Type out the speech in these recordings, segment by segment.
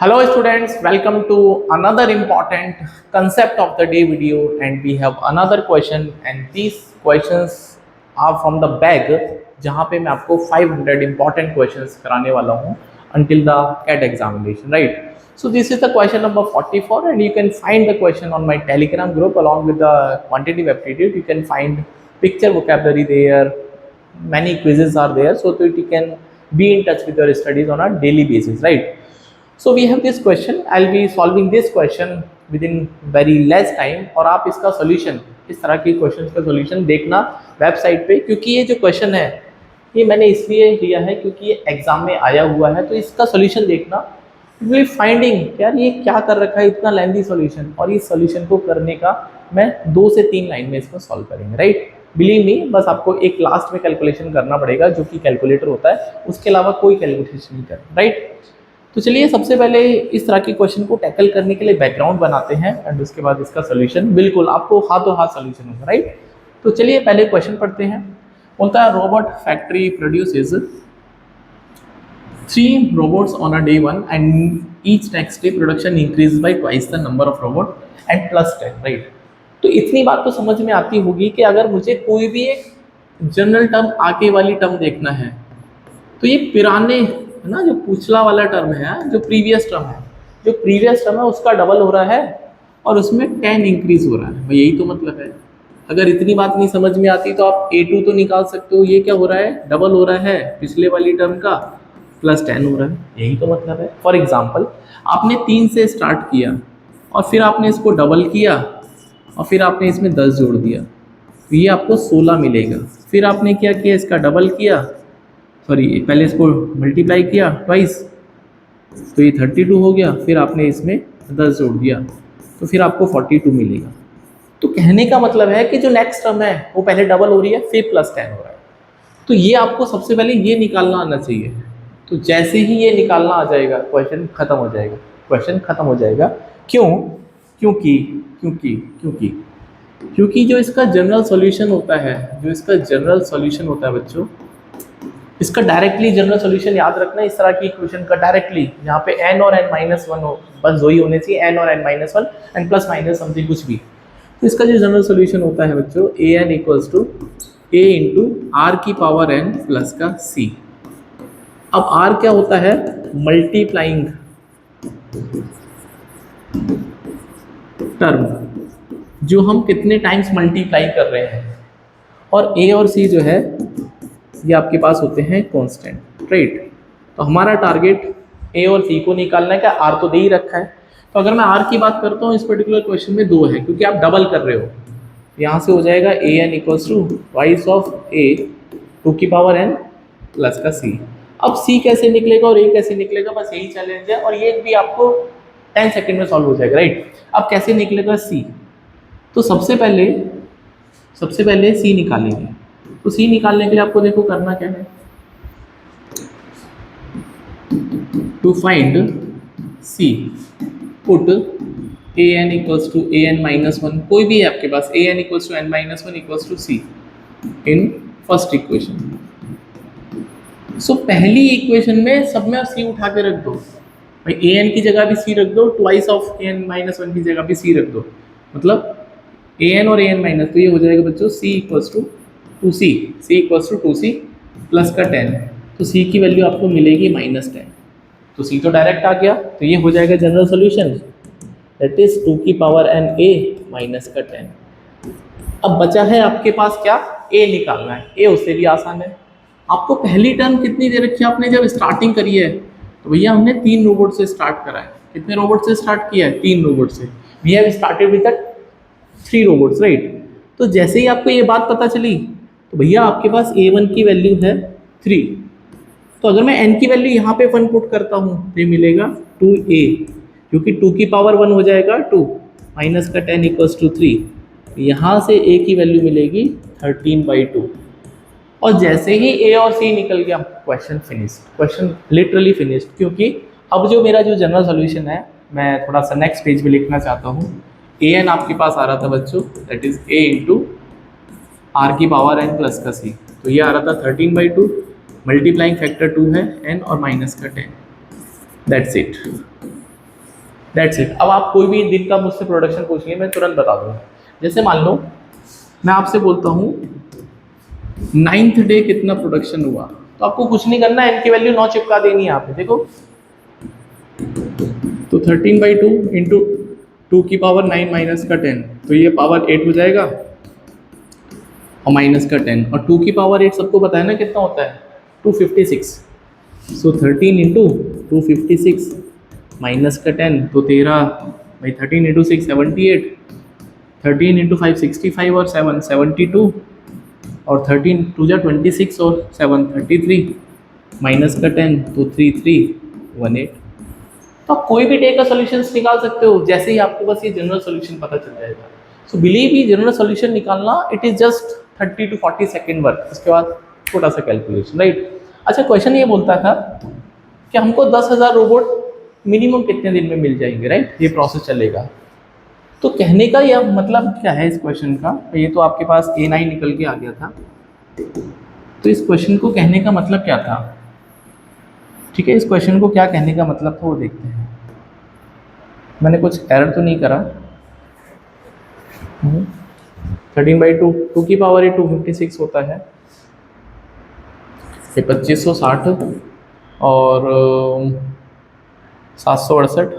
Hello students, welcome to another important concept of the day video, and we have another question and these questions are from the bag जहाँ पे मैं आपको 500 important questions कराने वाला हूँ until the CAT examination, right? So this is the question number 44 and you can find the question on my Telegram group along with the quantitative aptitude. You can find picture vocabulary there, many quizzes are there so that you can be in touch with your studies on a daily basis, right? So we have this question. I'll be solving this question within very less time और आप इसका solution, इस तरह के question का solution देखना website पे, क्योंकि ये जो क्वेश्चन है ये मैंने इसलिए लिया है क्योंकि ये एग्जाम में आया हुआ है, तो इसका solution देखना विल फाइंडिंग यार ये क्या कर रखा है इतना लेंथी सॉल्यूशन, और इस सॉल्यूशन को करने का मैं 2 से 3 लाइन में इसको सॉल्व करेंगे, राइट? बिलीव मी, बस आपको एक लास्ट में कैलकुलेशन करना पड़ेगा जो कि कैलकुलेटर होता है, उसके अलावा कोई कैलकुलेशन नहीं करना, राइट? तो चलिए सबसे पहले इस तरह के क्वेश्चन को टैकल करने के लिए बैकग्राउंड बनाते हैं एंड उसके बाद इसका सोल्यूशन बिल्कुल आपको हाथों हाथ सोल्यूशन होगा, राइट? तो चलिए पहले क्वेश्चन पढ़ते हैं। बोलता है robot factory produces 3 robots on a day 1 and each next day production increases by twice the number of robot and plus 10, right? तो इतनी बात तो समझ में आती होगी कि अगर मुझे कोई भी एक जनरल टर्म आगे वाली टर्म देखना है तो ये पुराने है ना, जो पिछला वाला टर्म है, जो प्रीवियस टर्म है उसका डबल हो रहा है और उसमें 10 इंक्रीज हो रहा है, भाई यही तो मतलब है। अगर इतनी बात नहीं समझ में आती तो आप A2 तो निकाल सकते हो, ये क्या हो रहा है, डबल हो रहा है पिछले वाली टर्म का प्लस 10 हो रहा है, यही तो मतलब है। फॉर एग्जाम्पल आपने 3 से स्टार्ट किया और फिर आपने इसको डबल किया और फिर आपने इसमें 10 जोड़ दिया तो ये आपको 16 मिलेगा। फिर आपने क्या किया, इसका डबल किया, सॉरी पहले इसको मल्टीप्लाई किया ट्वाइस तो ये 32 हो गया, फिर आपने इसमें 10 जोड़ दिया तो फिर आपको 42 मिलेगा। तो कहने का मतलब है कि जो नेक्स्ट टर्म है वो पहले डबल हो रही है फिर प्लस 10 हो रहा है, तो ये आपको सबसे पहले ये निकालना आना चाहिए। तो जैसे ही ये निकालना आ जाएगा क्वेश्चन खत्म हो जाएगा। क्यों? क्योंकि जो इसका जनरल सॉल्यूशन होता है बच्चों, इसका डायरेक्टली जनरल सॉल्यूशन याद रखना इस तरह की इक्वेशन का डायरेक्टली, यहाँ पे n और n-1 हो, बस वही होने चाहिए, n और n-1 and plus minus something कुछ भी। तो इसका जो जनरल सॉल्यूशन होता है बच्चों an equals to a into r की पावर n प्लस का c। अब r क्या होता है, मल्टीप्लाइंग टर्म, जो हम कितने टाइम्स मल्टीप्लाई कर रहे हैं, और a और c जो है ये आपके पास होते हैं कांस्टेंट, राइट? तो हमारा टारगेट a और c को निकालना है, क्या r तो दे ही रखा है। तो अगर मैं r की बात करता हूँ इस पर्टिकुलर क्वेश्चन में 2 है क्योंकि आप डबल कर रहे हो, यहाँ से हो जाएगा an equals to twice of a 2 की पावर n प्लस का c। अब c कैसे निकलेगा और a कैसे निकलेगा, बस यही चैलेंज है और ये भी आपको 10 सेकेंड में सॉल्व हो जाएगा, राइट? अब कैसे निकलेगा c, तो सबसे पहले c निकालेंगे। तो c निकालने के लिए आपको देखो करना क्या है, to find c put an equals to an-1, कोई भी है आपके पास, an equals to n-1 equals to c in first equation. So पहली इक्वेशन में सब में c उठा के रख दो, भाई an की जगह भी c रख दो, ट्वाइस ऑफ an-1 की जगह भी c रख दो, मतलब an और an-, तो ये हो जाएगा बच्चों c equals to 2c plus का 10, तो c की वैल्यू आपको मिलेगी -10, तो c तो डायरेक्ट आ गया, तो ये हो जाएगा जनरल सॉल्यूशन, दैट इज 2 की पावर n a माइनस का 10। अब बचा है आपके पास क्या, a निकालना है। a उससे भी आसान है, आपको पहली टर्म कितनी दे रखी है, आपने जब स्टार्टिंग करी है तो भैया हमने 3 रोबोट से स्टार्ट करा है। कितने रोबोट से स्टार्ट किया है, 3 रोबोट से। We have started with 3 robots, right? तो जैसे ही आपको ये बात पता चली तो भैया आपके पास a1 की वैल्यू है 3, तो अगर मैं n की वैल्यू यहाँ पे 1 पुट करता हूँ तो ये मिलेगा 2a, क्योंकि 2 की पावर 1 हो जाएगा 2 माइनस का 10 इक्वल्स टू 3, यहाँ से a की वैल्यू मिलेगी 13/2। और जैसे ही a और c निकल गया question finished, question literally finished, क्योंकि अब जो मेरा जो जनरल सॉल्यूशन है मैं थोड़ा सा नेक्स्ट पेज पे लिखना चाहता हूँ। an आपके पास आ रहा था बच्चों, that is a into r की पावर n प्लस का c, तो ये आ रहा था 13/2, मल्टीप्लाइंग फैक्टर 2 है n और माइनस का 10, दैट्स इट। That's it. अब आप कोई भी दिन का मुझसे प्रोडक्शन पूछिए, मैं तुरंत बता दूंगा। जैसे मान लो मैं आपसे बोलता हूँ 9th डे कितना प्रोडक्शन हुआ, तो आपको कुछ नहीं करना है, एन की वैल्यू 9 चिपका देनी है आपने। देखो तो 13/2 इंटू 2 की पावर 9 माइनस का 10, तो ये पावर 8 हो जाएगा और माइनस का 10, और 2 की पावर 8 सबको पता है ना कितना होता है, 256। सो 13 इंटू 256 माइनस का 10, तो 13 भाई 13 इंटू 6 78, 13 इंटू 5 65 और 7 72, और 13 टू जा 26 और 7 33, माइनस का 10 तो 3318। तो आप कोई भी डे का सोल्यूशन निकाल सकते हो जैसे ही आपको बस ये जनरल सोल्यूशन पता चल जाएगा। सो बिलीव ही जनरल सोल्यूशन निकालना it is just 30 to 40 second work, उसके बाद छोटा सा कैलकुलेशन, राइट। अच्छा, क्वेश्चन ये बोलता था कि हमको 10,000 रोबोट मिनिमम कितने दिन में मिल जाएंगे, राइट, ये प्रोसेस चलेगा। तो कहने का यह मतलब क्या है इस क्वेश्चन का, ये तो आपके पास A9 निकल के आ गया था, तो इस क्वेश्चन को कहने का मतलब क्या था, ठीक है, इस क्वेश्चन को क्या कहने का मतलब था वो देखते हैं। मैंने कुछ एरर तो नहीं करा। 13/2, 2 की पावर 8 256 होता है, ये 2560 और 768,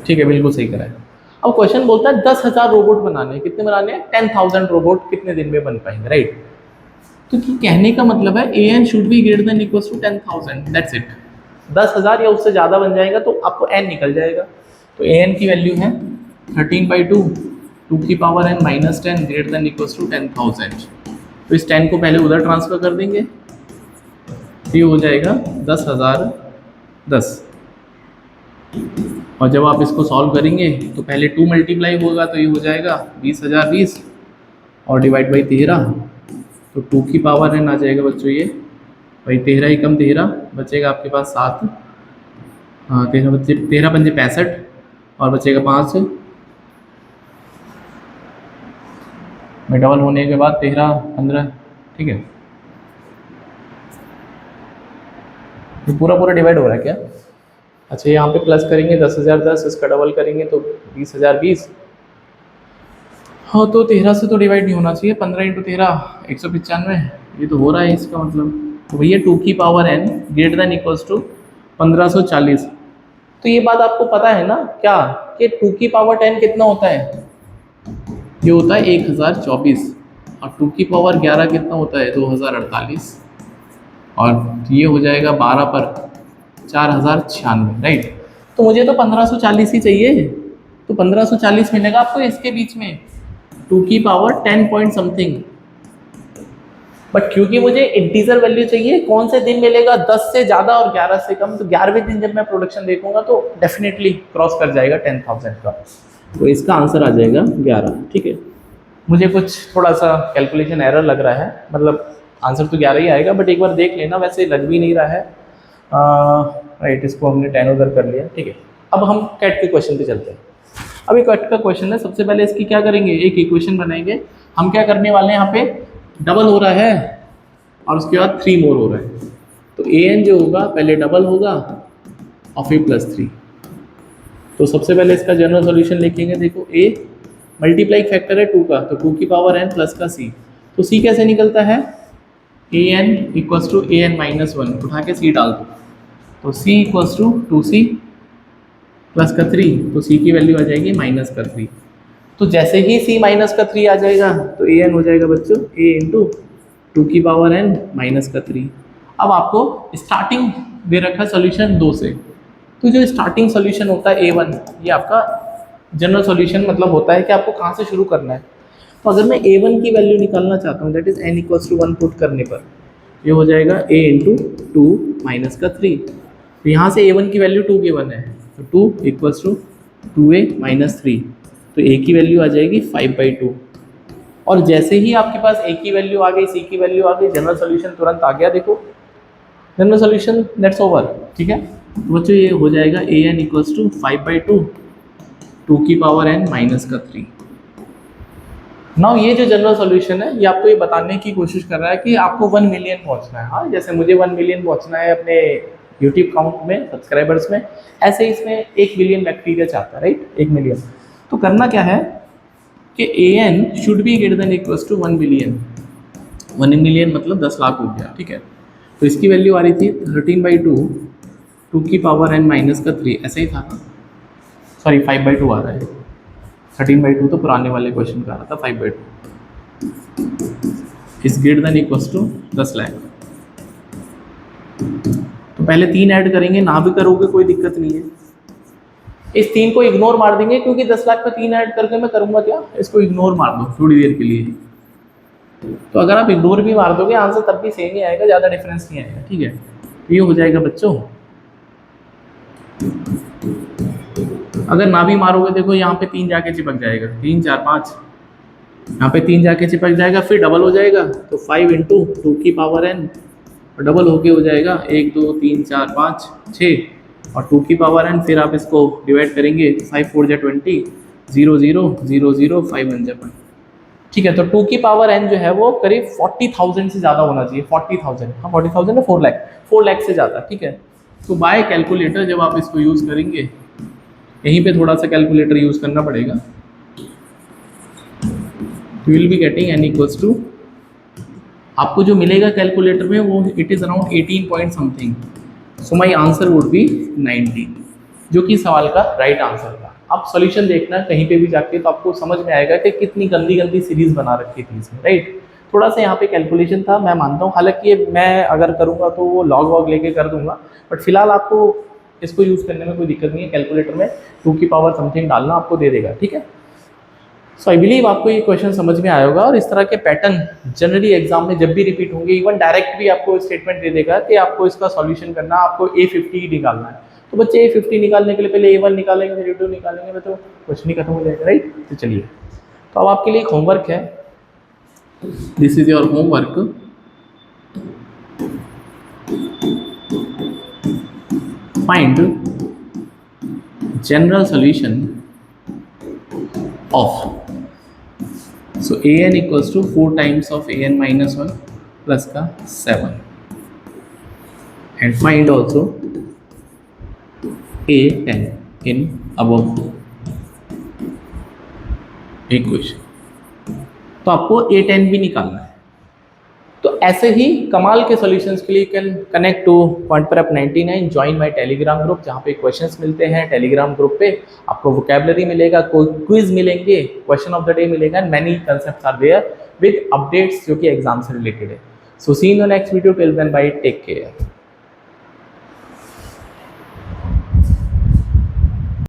ठीक है, बिल्कुल सही करा है। अब क्वेश्चन बोलता है 10,000 रोबोट बनाने हैं, कितने बनाने हैं, 10,000 रोबोट कितने दिन में बन पाएंगे, राइट। तो कि कहने का मतलब है an should be greater than equals to 10,000, that's it. 10,000 या उससे ज़्यादा बन जाएगा तो आपको n निकल जाएगा। तो an की वैल्यू है 13/2 2 की power n minus 10 greater than equals to 10,000। तो इस 10 को पहले उधर ट्रांसफर कर देंगे, ये हो जाएगा 10,010, और जब आप इसको सॉल्व करेंगे तो पहले 2 मल्टीप्लाई होगा तो ये हो जाएगा 20,020 और डिवाइड बाई 13, तो 2 की पावर n आ जाएगा बच्चों, ये भाई 13 ही कम 13 बचेगा आपके पास 7, हाँ 13 बच्चे 13 पंजे 65 और बचेगा 5 में डबल होने के बाद 13 15, ठीक है, ये पूरा पूरा डिवाइड हो रहा है क्या। अच्छा, यहाँ पे प्लस करेंगे 10,010, इसका डबल करेंगे तो 20,020, हाँ तो 13 से तो डिवाइड नहीं होना चाहिए, 15 इंटू 13 195, ये तो हो रहा है इसका मतलब। तो भैया 2 की power n greater than equals to 1540। तो ये बात आपको पता है ना क्या, कि 2 की पावर 10 कितना होता है, ये होता है 1024, और 2 की पावर 11 कितना होता है 2048, और ये हो जाएगा 12 पर 4096, राइट। तो मुझे तो 1540 ही चाहिए, तो 1540 मिलेगा आपको इसके बीच में 2 की पावर 10 पॉइंट समथिंग। बट क्योंकि मुझे इंटीजर वैल्यू चाहिए, कौन से दिन मिलेगा, 10 से ज़्यादा और 11 से कम, तो 11वें दिन जब मैं प्रोडक्शन देखूंगा तो डेफिनेटली क्रॉस कर जाएगा 10,000 का, तो इसका आंसर आ जाएगा 11, ठीक है। मुझे कुछ थोड़ा सा कैलकुलेशन एरर लग रहा है, मतलब आंसर तो 11 ही आएगा, बट एक बार देख लेना, वैसे लग भी नहीं रहा है, राइट। इसको हमने 10 उधर कर लिया, ठीक है। अब हम कैट के क्वेश्चन पे चलते हैं। अभी कैट का क्वेश्चन है, सबसे पहले इसकी क्या करेंगे, एक इक्वेशन बनाएंगे। हम क्या करने वाले हैं, यहाँ पे डबल हो रहा है और उसके बाद 3 मोर हो रहा है, तो an जो होगा पहले डबल होगा और फिर +3। तो सबसे पहले इसका जनरल सॉल्यूशन लिखेंगे। देखो a मल्टीप्लाई फैक्टर है 2 का, तो 2 की पावर n प्लस का c, तो c कैसे निकलता है, an इक्वल्स टू an-1, उठा के c डाल दो, तो c equals to 2c plus का 3, तो c की वैल्यू आ जाएगी माइनस का 3। तो जैसे ही c माइनस का 3 आ जाएगा तो an हो जाएगा बच्चों a इंटू 2 की पावर n माइनस का 3। अब आपको स्टार्टिंग दे रखा है सोल्यूशन 2 से, तो जो स्टार्टिंग सोल्यूशन होता है a1, ये आपका जनरल सोल्यूशन मतलब होता है कि आपको कहाँ से शुरू करना है। तो अगर मैं a1 की वैल्यू निकालना चाहता हूँ, that is n equals to 1 put करने पर ये हो जाएगा a इंटू 2 माइनस का 3। तो यहाँ से a1 की वैल्यू 2 गिवन है, तो 2 इक्वल्स टू 2a माइनस 3, तो a की वैल्यू आ जाएगी 5/2। और जैसे ही आपके पास a की वैल्यू आ गई, c की वैल्यू आ गई, जनरल सोल्यूशन तुरंत आ गया। देखो जनरल सोल्यूशन दैट्स ओवर, ठीक है। तो बच्चों ये हो जाएगा an इक्वल्स टू 5/2 2 की पावर n माइनस का 3। नाउ ये जो जनरल सॉल्यूशन है, ये आपको ये बताने की कोशिश कर रहा है कि आपको 1 मिलियन पहुंचना है। हाँ, जैसे मुझे 1 मिलियन पहुंचना है अपने यूट्यूब काउंट में, सब्सक्राइबर्स में, ऐसे ही इसमें 1 बिलियन बैक्टीरिया चाहता है, राइट, 1 मिलियन। तो करना क्या है कि an should be greater than equals to 1 billion. 1 million मतलब 10 लाख हो गया, ठीक है। तो इसकी वैल्यू आ रही थी 13/2 2 की पावर n माइनस का 3, ऐसा ही था ना, सॉरी 5/2 आ रहा है, 13/2 तो पुराने वाले क्वेश्चन का आ रहा था, 5/2 is greater than equals to 10 lakh. तो पहले 3 ऐड करेंगे, ना भी करोगे कोई दिक्कत नहीं है, इस 3 को इग्नोर मार देंगे क्योंकि 10 लाख में 3 ऐड करके मैं करूँगा क्या, इसको इग्नोर मार दो थोड़ी देर के लिए। तो अगर आप इग्नोर भी मार दोगे आंसर तब भी सेम ही आएगा, ज़्यादा डिफरेंस नहीं आएगा, ठीक है। तो ये हो जाएगा बच्चों। अगर ना भी मारोगे देखो यहाँ पे 3 जाके चिपक जाएगा, 3 4 5, यहाँ पे 3 जाके चिपक जाएगा, फिर डबल हो जाएगा, तो 5 इंटू 2 की पावर n, डबल होके हो जाएगा 1 2 3 4 5 6 और 2 की पावर n, फिर आप इसको डिवाइड करेंगे 5 4 जा 20, 0 0 0 0 5 1 जा 1, ठीक है। तो 2 की पावर n जो है वो करीब 40,000 से ज़्यादा होना चाहिए, 40,000, हाँ 40,000 ना 4 लाख, 4 लाख से ज़्यादा, ठीक है। तो बाय कैलकुलेटर जब आप इसको यूज़ करेंगे, यहीं पे थोड़ा सा कैलकुलेटर यूज़ करना पड़ेगा, you will be getting n equals to, आपको जो मिलेगा कैलकुलेटर में वो it is around 18 point something, so my answer would be 19, जो कि सवाल का राइट आंसर था। आप सॉल्यूशन देखना कहीं पे भी जाके तो आपको समझ में आएगा कि कितनी गंदी गंदी सीरीज बना रखी थी इसमें, राइट। थोड़ा सा यहाँ पे कैलकुलेशन था, मैं मानता हूँ, हालांकि ये मैं अगर करूँगा तो वो लॉग वॉग लेके कर दूंगा, बट फिलहाल आपको इसको यूज़ करने में कोई दिक्कत नहीं है। कैलकुलेटर में 2 की पावर समथिंग डालना आपको दे देगा, ठीक है। सो आई बिलीव आपको ये क्वेश्चन समझ में आया होगा, और इस तरह के पैटर्न जनरली एग्जाम में जब भी रिपीट होंगे, इवन डायरेक्ट भी आपको स्टेटमेंट दे देगा कि आपको इसका सॉल्यूशन करना, आपको A50 ही निकालना है। तो बच्चे A50 निकालने के लिए पहले A1 निकालेंगे, फिर A2 निकालेंगे, तो क्वेश्चन ही खत्म हो जाएगा, राइट। तो चलिए, तो अब आपके लिए एक होमवर्क है, this is your homework. Find general solution of, so an equals to 4 times of an minus 1 plus का 7, and find also a10 in above equation। तो आपको a10 भी निकालना है। तो ऐसे ही कमाल के सॉल्यूशंस के लिए can connect to Quantprep 99, join my Telegram group, जहाँ पे क्वेश्चंस मिलते हैं। टेलीग्राम ग्रुप पे आपको वोकैबुलरी मिलेगा, कोई क्विज मिलेंगे, क्वेश्चन ऑफ द डे मिलेगा, and many concepts are there with updates जो कि एग्जाम से रिलेटेड है। So see in the next video, till then bye, take care.